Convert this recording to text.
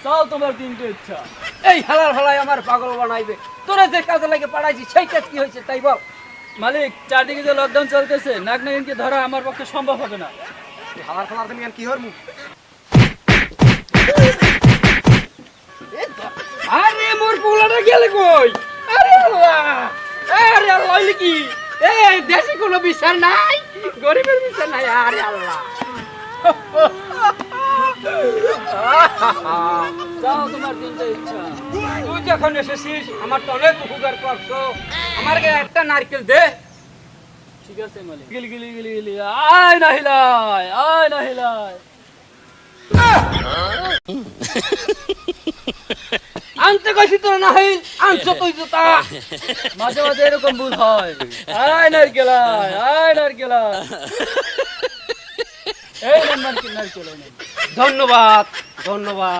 চাও তোমার তিনটে ইচ্ছা। এই হালাল হালাই আমার পাগল বানাইবে। তোরা যে কাজে লাগে পাঠাইছি সেই কাজ কি হয়েছে তাই বল। মালিক, চারদিকে যে লকডাউন চলতেছে, নাক নাগিনকে ধরা আমার পক্ষে সম্ভব হবে না। হালাল হালাল তুমি কি হরমু? আরে মোর পোলাটা গেলে কই? আরে আল্লাহ, আরে আল্লাহ হইলে কি? এই দেশে কোনো বিচার নাই, গরিবের বিচার নাই। আরে আল্লাহ, চাও তোমার তিনটে ইচ্ছা। তুই যখন এসেছিস আমার তো অনেক উপকার করছো, আমার গায়ে একটা নারকেল দে। ঠিক আছে মালিক। গিলি গিলি গিলি গিলি, আয় না হিলাই, আয় না হিলাই। আনতে কইছি তো না হইল, আনছো তুই জুতা। মাঝে মাঝে এরকম ভুল হয়। আয় নারকেল, আয় নারকেল। এই নারকেল নারকেল। ধন্যবাদ, ধন্যবাদ।